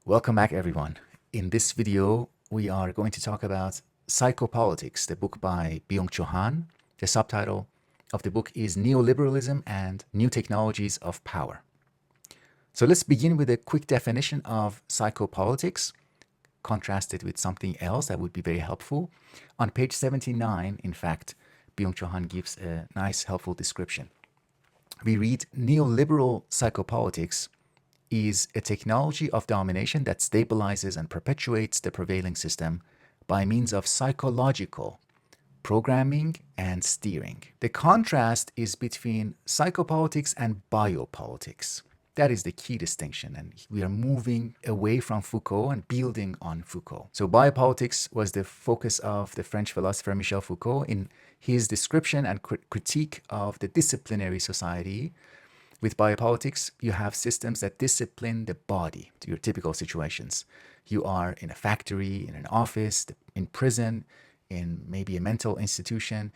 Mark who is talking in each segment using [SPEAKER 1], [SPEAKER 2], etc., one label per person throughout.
[SPEAKER 1] Welcome back, everyone. In this video, we are going to talk about Psychopolitics, the book by Byung-Chul. The subtitle of the book is Neoliberalism and New Technologies of Power. So let's begin with a quick definition of psychopolitics, contrasted with something else that would be very helpful. On page 79, in fact, Byung-Chul gives a nice, helpful description. We read, neoliberal psychopolitics is a technology of domination that stabilizes and perpetuates the prevailing system by means of psychological programming and steering. The contrast is between psychopolitics and biopolitics. That is the key distinction, and we are moving away from Foucault and building on Foucault. So biopolitics was the focus of the French philosopher Michel Foucault in his description and critique of the disciplinary society. With biopolitics, you have systems that discipline the body to your typical situations. You are in a factory, in an office, in prison, in maybe a mental institution.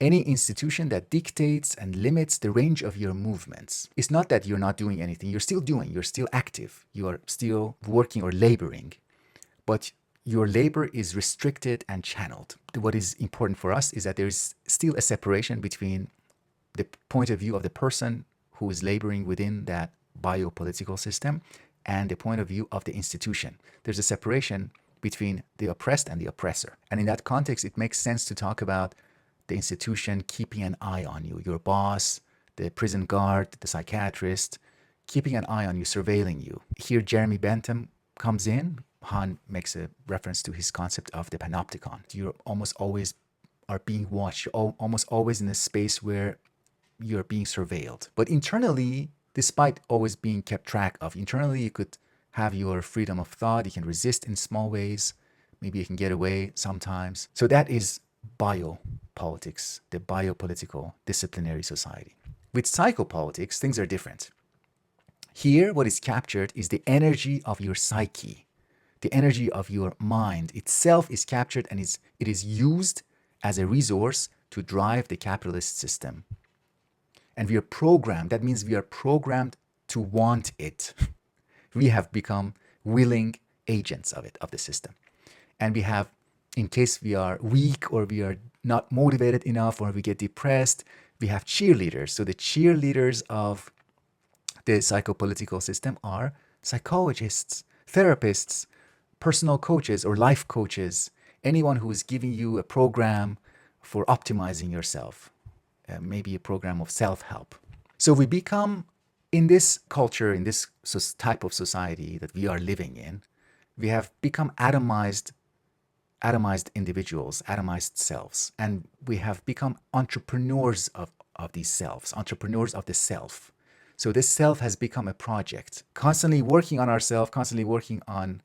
[SPEAKER 1] Any institution that dictates and limits the range of your movements. It's not that you're not doing anything. You're still doing. You're still active. You are still working or laboring. But your labor is restricted and channeled. What is important for us is that there is still a separation between the point of view of the person who is laboring within that biopolitical system and the point of view of the institution. There's a separation between the oppressed and the oppressor. And in that context, it makes sense to talk about the institution keeping an eye on you, your boss, the prison guard, the psychiatrist, keeping an eye on you, surveilling you. Here, Jeremy Bentham comes in. Han makes a reference to his concept of the panopticon. You're almost always are being watched. You're almost always in a space where you're being surveilled. But internally, despite always being kept track of, internally you could have your freedom of thought. You can resist in small ways. Maybe you can get away sometimes. So that is biopolitics, the biopolitical disciplinary society. With psychopolitics, things are different. Here, what is captured is the energy of your psyche. The energy of your mind itself is captured, and it is used as a resource to drive the capitalist system. And we are programmed. That means we are programmed to want it. We have become willing agents of it, of the system. And we have, in case we are weak or we are not motivated enough or we get depressed, we have cheerleaders. So the cheerleaders of the psychopolitical system are psychologists, therapists, personal coaches or life coaches, anyone who is giving you a program for optimizing yourself. Maybe a program of self-help. So we become, in this culture, in this type of society that we are living in, we have become atomized individuals, atomized selves. And we have become entrepreneurs of these selves, entrepreneurs of the self. So this self has become a project, constantly working on ourselves, constantly working on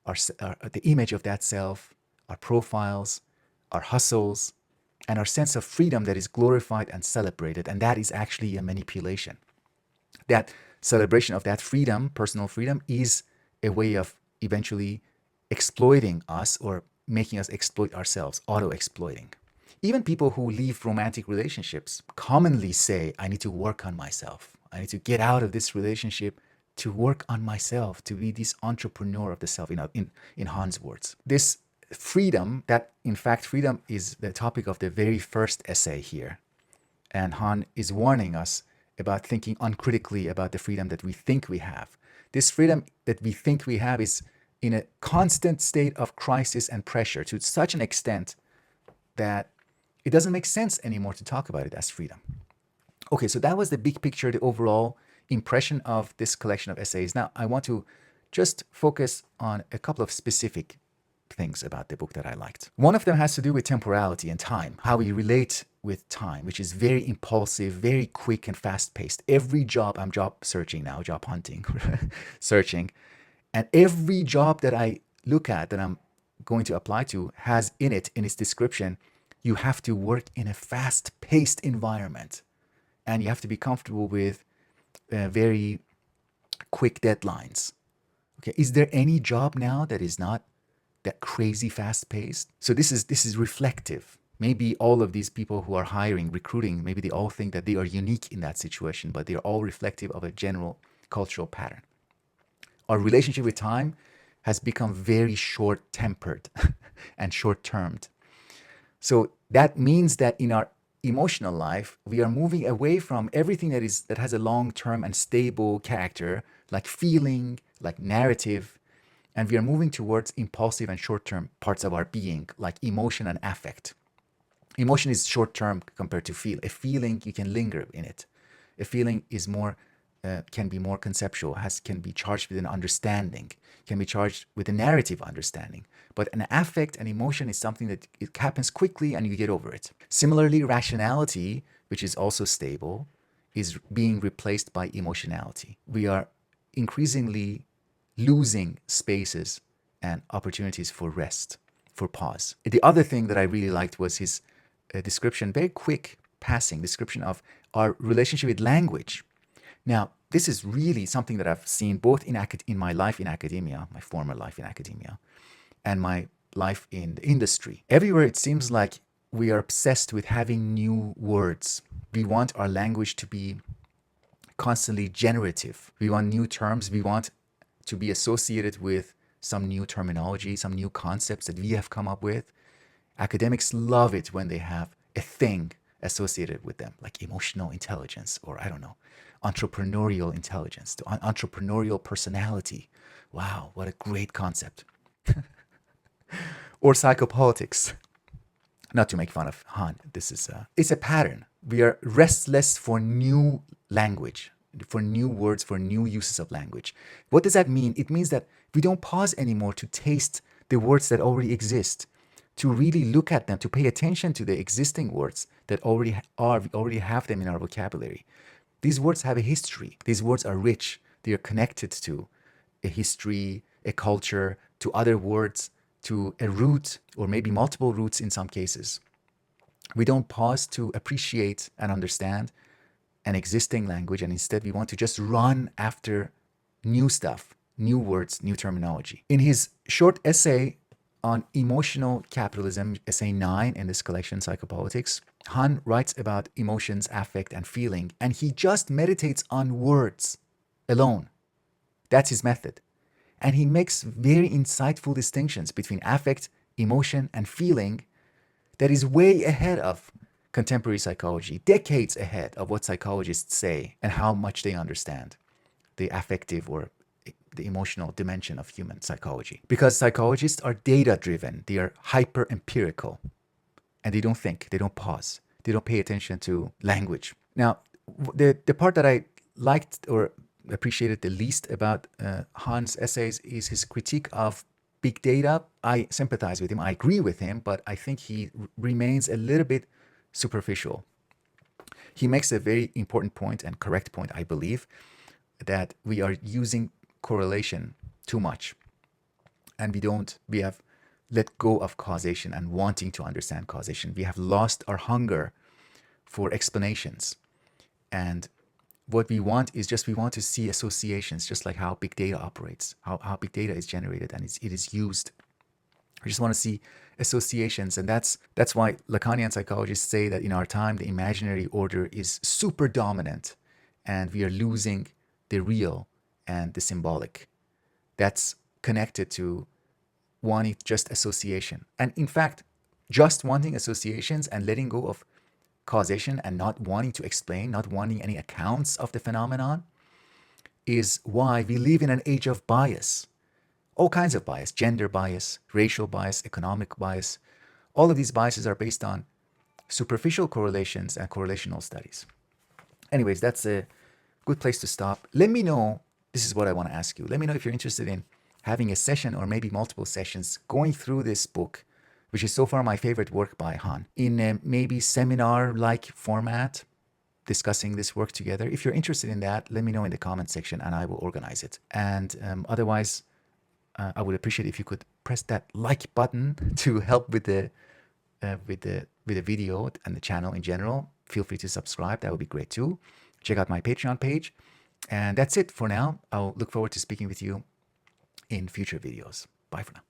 [SPEAKER 1] the image of that self, our profiles, our hustles, and our sense of freedom that is glorified and celebrated. And that is actually a manipulation. That celebration of that freedom, personal freedom, is a way of eventually exploiting us or making us exploit ourselves, auto-exploiting. Even people who leave romantic relationships commonly say, I need to work on myself. I need to get out of this relationship to work on myself, to be this entrepreneur of the self, in Han's words. This freedom, that in fact freedom is the topic of the very first essay here. And Han is warning us about thinking uncritically about the freedom that we think we have. This freedom that we think we have is in a constant state of crisis and pressure to such an extent that it doesn't make sense anymore to talk about it as freedom. Okay, so that was the big picture, the overall impression of this collection of essays. Now, I want to just focus on a couple of specific things about the book that I liked. One of them has to do with temporality and time, how we relate with time, which is very impulsive, very quick and fast-paced. Every job, I'm job searching now, job hunting, searching, and every job that I look at that I'm going to apply to has in its description, you have to work in a fast-paced environment, and you have to be comfortable with very quick deadlines. Okay, is there any job now that is not that crazy fast-paced? So this is reflective. Maybe all of these people who are hiring, recruiting, maybe they all think that they are unique in that situation, but they're all reflective of a general cultural pattern. Our relationship with time has become very short-tempered and short-termed. So that means that in our emotional life, we are moving away from everything that has a long-term and stable character, like feeling, like narrative, and we are moving towards impulsive and short-term parts of our being, like emotion and affect. Emotion is short-term compared to feel. A feeling, you can linger in it. A feeling is more, can be more conceptual, can be charged with an understanding, can be charged with a narrative understanding. But an affect, an emotion is something that it happens quickly and you get over it. Similarly, rationality, which is also stable, is being replaced by emotionality. We are increasingly losing spaces and opportunities for rest, for pause. The other thing that I really liked was his description, very quick passing description of our relationship with language. Now, this is really something that I've seen both in my life in academia, my former life in academia, and my life in the industry. Everywhere it seems like we are obsessed with having new words. We want our language to be constantly generative. We want new terms. We want to be associated with some new terminology, some new concepts that we have come up with. Academics love it when they have a thing associated with them, like emotional intelligence, or I don't know, entrepreneurial intelligence, entrepreneurial personality. Wow, what a great concept. Or psychopolitics. Not to make fun of Han, it's a pattern. We are restless for new language, for new words, for new uses of language. What does that mean? It means that we don't pause anymore to taste the words that already exist, to really look at them, to pay attention to the existing words that we already have them in our vocabulary. These words have a history. These words are rich. They are connected to a history, a culture, to other words, to a root, or maybe multiple roots in some cases. We don't pause to appreciate and understand an existing language, and instead we want to just run after new stuff, new words, new terminology. In his short essay on emotional capitalism, essay 9 in this collection, Psychopolitics, Han writes about emotions, affect, and feeling, and he just meditates on words alone. That's his method. And he makes very insightful distinctions between affect, emotion, and feeling that is way ahead of contemporary psychology, decades ahead of what psychologists say and how much they understand the affective or the emotional dimension of human psychology. Because psychologists are data-driven, they are hyper-empirical, and they don't think, they don't pause, they don't pay attention to language. Now, the part that I liked or appreciated the least about Han's essays is his critique of big data. I sympathize with him, I agree with him, but I think he remains a little bit superficial. He makes a very important point and correct point, I believe, that we are using correlation too much, and we have let go of causation and wanting to understand causation. We have lost our hunger for explanations, and what we want is we want to see associations, just like how big data operates, how big data is generated and it is used. We just want to see associations, and that's why Lacanian psychologists say that in our time the imaginary order is super dominant and we are losing the real and the symbolic. That's connected to wanting just association. And in fact, just wanting associations and letting go of causation and not wanting to explain, not wanting any accounts of the phenomenon, is why we live in an age of bias. All kinds of bias, gender bias, racial bias, economic bias. All of these biases are based on superficial correlations and correlational studies. Anyways, that's a good place to stop. Let me know, this is what I want to ask you. Let me know if you're interested in having a session or maybe multiple sessions going through this book, which is so far my favorite work by Han, in a maybe seminar-like format, discussing this work together. If you're interested in that, let me know in the comment section and I will organize it. And otherwise, I would appreciate if you could press that like button to help with the video and the channel in general. Feel free to subscribe. That would be great too. Check out my Patreon page. And that's it for now. I'll look forward to speaking with you in future videos. Bye for now.